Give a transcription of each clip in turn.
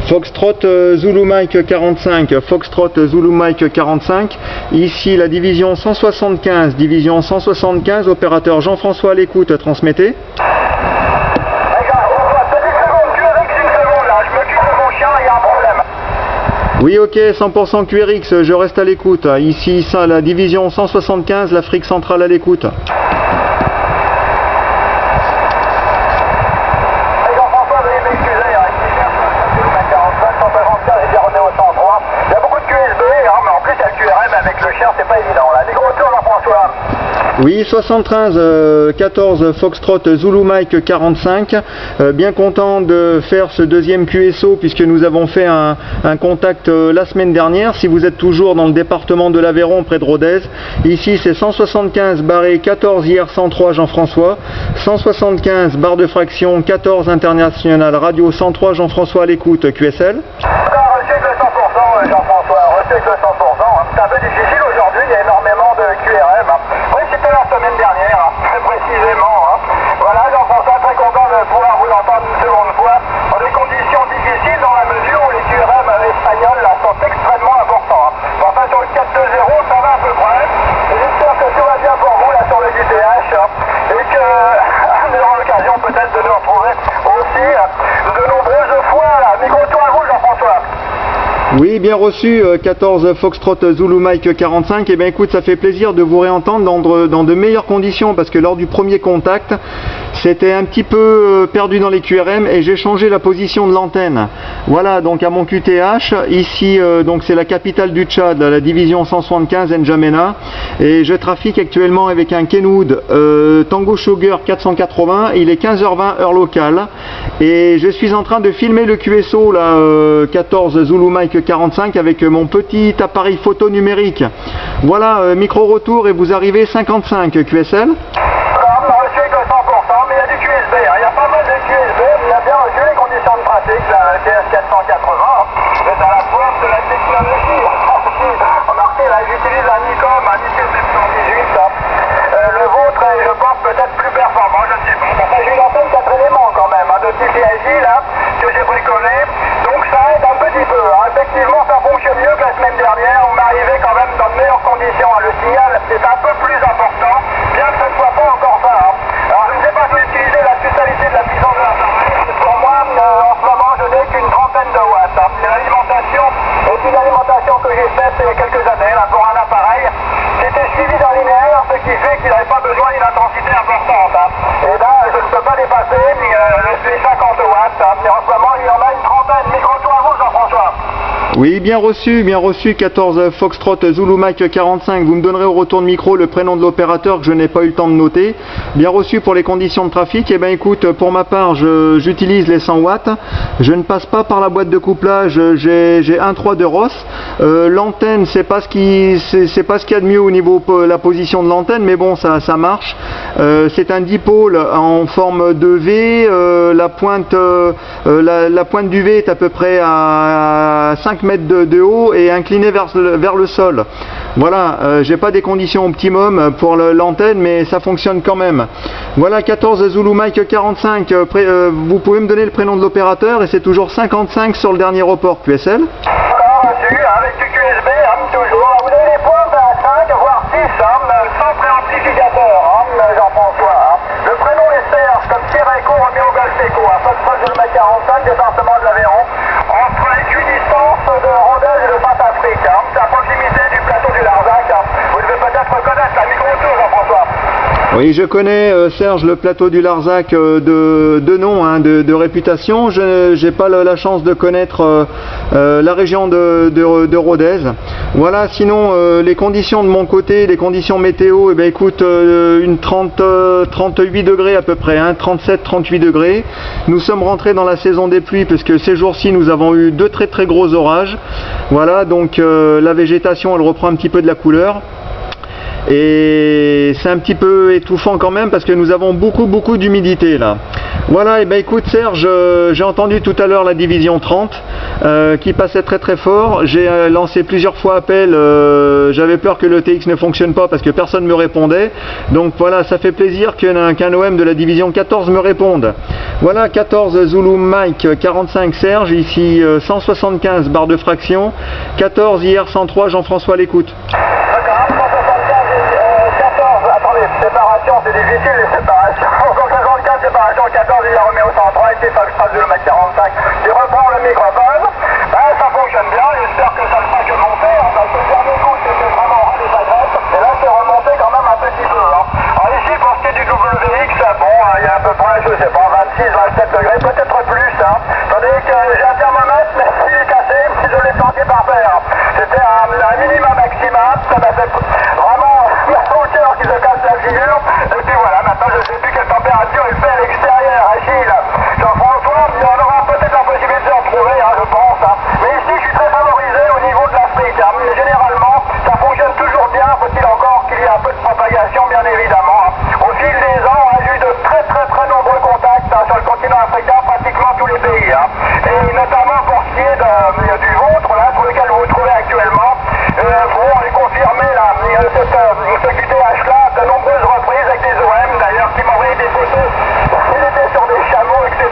Foxtrot Zulu Mike 45, Foxtrot Zulu Mike 45, ici la division 175, opérateur Jean-François à l'écoute, transmettez. Oui, ok, 100% QRX, je reste à l'écoute. Ici, ça, la division 175, l'Afrique centrale à l'écoute. Jean-François, veuillez m'excuser, il y a beaucoup de QSB, mais en plus il y a le QRM avec le chien, c'est pas évident. Là, des gros tours, Jean-François. Oui, 73 14 Foxtrot Zulu Mike 45, bien content de faire ce deuxième QSO puisque nous avons fait un contact la semaine dernière. Si vous êtes toujours dans le département de l'Aveyron près de Rodez, ici c'est 175 barré 14 IR 103 Jean-François, 175 barre de fraction 14 international radio 103 Jean-François à l'écoute QSL. Reçu que 100% Jean-François, reçu que 100%. C'est un peu difficile aujourd'hui, il y a énormément de QRM. Oui, c'était la semaine dernière, très précisément. Voilà, Jean-François, très content de pouvoir vous entendre une seconde fois dans des conditions difficiles dans la mesure où les QRM espagnols là, sont extrêmement importants. Enfin, sur le 420, ça va à peu près. J'espère que tout va bien pour vous là sur le JTH et que nous aurons l'occasion peut-être de nous retrouver aussi de nombreuses fois. Là. Micro tour à vous, Jean-François. Oui, bien reçu, 14 Foxtrot Zulu Mike 45. Eh bien écoute, ça fait plaisir de vous réentendre dans de meilleures conditions parce que lors du premier contact, c'était un petit peu perdu dans les QRM et j'ai changé la position de l'antenne. Voilà, donc à mon QTH, ici donc c'est la capitale du Tchad, la division 175 N'Djamena, et je trafique actuellement avec un Kenwood Tango Sugar 480, il est 15h20 heure locale et je suis en train de filmer le QSO là, 14 Zulu Mike 45 avec mon petit appareil photo numérique. Voilà, micro retour et vous arrivez 55 QSL. Reçu que 100%, mais il y a du QSB, il y a pas mal de QSB, il a bien reçu les conditions de pratique, la TS 480, vous êtes à la pointe de la technologie. Remarquez, là j'utilise un Nikon, un Nikon 718, le vôtre est, je pense, peut-être plus performant, je ne sais pas. Enfin, j'ai une antenne 4 éléments quand même, de type IAJ là, que j'ai bricolé, donc ça aide un petit peu. Effectivement, ça fonctionne mieux que la semaine dernière, on est arrivé quand même dans de meilleures conditions. Le signal est un peu plus important, bien que ce ne soit pas encore ça. Alors je ne sais pas si vous utilisez la totalité de la puissance de l'appareil, mais pour moi, en ce moment, je n'ai qu'une trentaine de watts. C'est l'alimentation, est une alimentation que j'ai faite il y a quelques années là, pour un appareil qui était suivi d'un linéaire, ce qui fait qu'il n'avait pas besoin d'une intensité importante. Et là, je ne peux pas dépasser les 50 watts. Et en ce moment, il y en a une trentaine. Micro-tour à vous, Jean-François. Oui, bien reçu, 14 Foxtrot Zulu Mike 45. Vous me donnerez au retour de micro le prénom de l'opérateur que je n'ai pas eu le temps de noter. Bien reçu pour les conditions de trafic. Eh bien écoute, pour ma part, j'utilise les 100 watts. Je ne passe pas par la boîte de couplage. J'ai 1.3 de Ross. L'antenne, c'est pas ce qu'il y a de mieux au niveau de la position de l'antenne, mais bon, ça marche. C'est un dipôle en forme de V. La pointe du V est à peu près à 5 mètres de haut et incliné vers le sol. Voilà, j'ai pas des conditions optimum pour l'antenne, mais ça fonctionne quand même. Voilà, 14 Zulu Mike 45, vous pouvez me donner le prénom de l'opérateur et c'est toujours 55 sur le dernier report QSL. Reçu, avec du QSB, toujours. Vous avez les pointes à 5, voire 6, sans préamplificateur, Jean-François. Le prénom est Serge, comme Sierra Echo, Romeo Golf Echo, à Foxtrot Zulu Mike 45, département de l'Aveyron, entre équidistance de Rodez et de Saint-Afrique. C'est à proximité du plateau du Larzac. Vous devez peut-être reconnaître la micro-tour, Jean-François. Oui, je connais Serge, le plateau du Larzac de nom, de réputation. Je n'ai pas la chance de connaître la région de Rodez. Voilà, sinon les conditions de mon côté, les conditions météo, eh bien écoute, une 38 degrés à peu près, 37-38 degrés. Nous sommes rentrés dans la saison des pluies puisque ces jours-ci nous avons eu 2 très gros orages. Voilà, donc la végétation elle reprend un petit peu de la couleur. Et c'est un petit peu étouffant quand même parce que nous avons beaucoup d'humidité là. Voilà, et ben écoute Serge, j'ai entendu tout à l'heure la division 30 qui passait très fort. J'ai lancé plusieurs fois appel, j'avais peur que le TX ne fonctionne pas parce que personne ne me répondait. Donc voilà, ça fait plaisir qu'un OM de la division 14 me réponde. Voilà, 14 Zulu Mike 45 Serge, ici 175 barre de fraction, 14 IR 103 Jean-François à l'écoute. Séparation, c'est difficile les séparations. 164 séparation, 14 il y a Roméo 103 ici Foxtrot Zulu Mike 45 qui reprend le microphone. Ça fonctionne bien, j'espère que ça ne fera que monter. Parce que le dernier coup c'était vraiment ras des agresses. Et là c'est remonté quand même un petit peu. Alors ici pour ce qui est du WX, bon, il y a à peu près, je sais pas, 26-27 degrés, peut-être plus. Tandis que j'ai un thermomètre, mais s'il est cassé, je l'ai planté par terre. C'était un minima maxima, ça m'a fait vraiment mon cœur qui se casse la figure. Et puis voilà, maintenant je ne sais plus quelle température il fait à l'extérieur. Achille, Jean-François, on aura peut-être la possibilité de retrouver, je pense. Mais ici je suis très favorisé au niveau de l'Afrique. Généralement, ça fonctionne toujours bien, faut-il encore qu'il y ait un peu de propagation, bien évidemment. Au fil des ans, j'ai eu de très nombreux contacts sur le continent africain, pratiquement tous les pays. Et notamment pour ce qui est du vôtre, là, sur lequel vous vous trouvez actuellement. Bon, on est confirmé là, ce QTH-là, de nombreuses reprises avec des OM d'ailleurs qui m'envoyaient des photos. Il était sur des chameaux, etc.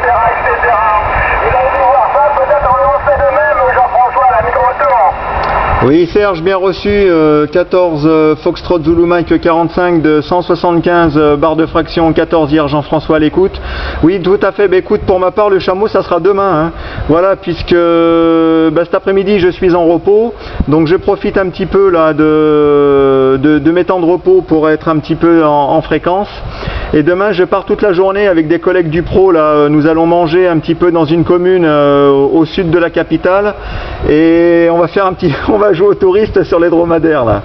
Vous avez dû voir ça, peut-être on le fait de même, Jean-François, à la micro-tour. Oui Serge, bien reçu, 14 Foxtrot Zulu Mike 45 de 175 barre de fraction, 14 hier Jean-François à l'écoute. Oui tout à fait, écoute, pour ma part le chameau ça sera demain, voilà, puisque cet après-midi je suis en repos, donc je profite un petit peu là de mes temps de repos pour être un petit peu en fréquence. Et demain je pars toute la journée avec des collègues du pro, là, nous allons manger un petit peu dans une commune au sud de la capitale et on va jouer aux touristes sur les dromadaires là.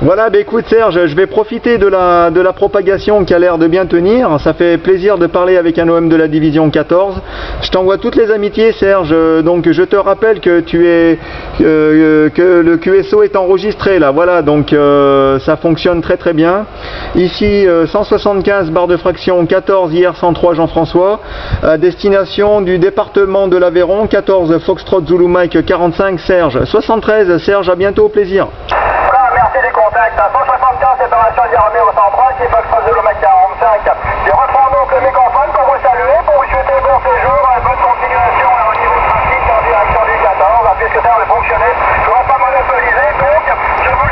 Voilà, écoute Serge, je vais profiter de la propagation qui a l'air de bien tenir. Ça fait plaisir de parler avec un OM de la division 14. Je t'envoie toutes les amitiés Serge. Donc je te rappelle que que le QSO est enregistré là. Voilà, donc ça fonctionne très bien. Ici 175 barre de fraction, 14 IR 103 Jean-François, à destination du département de l'Aveyron, 14 Foxtrot Zulu Mike 45 Serge, 73 Serge, à bientôt, au plaisir. Merci des contacts. 175 séparation de Roméo 103 qui Foxtrot Zulu Mike 45. Je reprends donc le microphone pour vous saluer, pour vous souhaiter bon séjour, bonne continuation au niveau trafic en direction du 14, puisque ça va fonctionner. Je ne vais pas monopoliser, donc je vous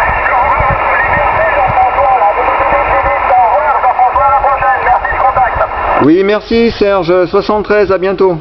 liberté, Jean-François. Vous vous vite. Au revoir, Jean-François, à la prochaine. Merci du contact. Oui, merci Serge, 73, à bientôt.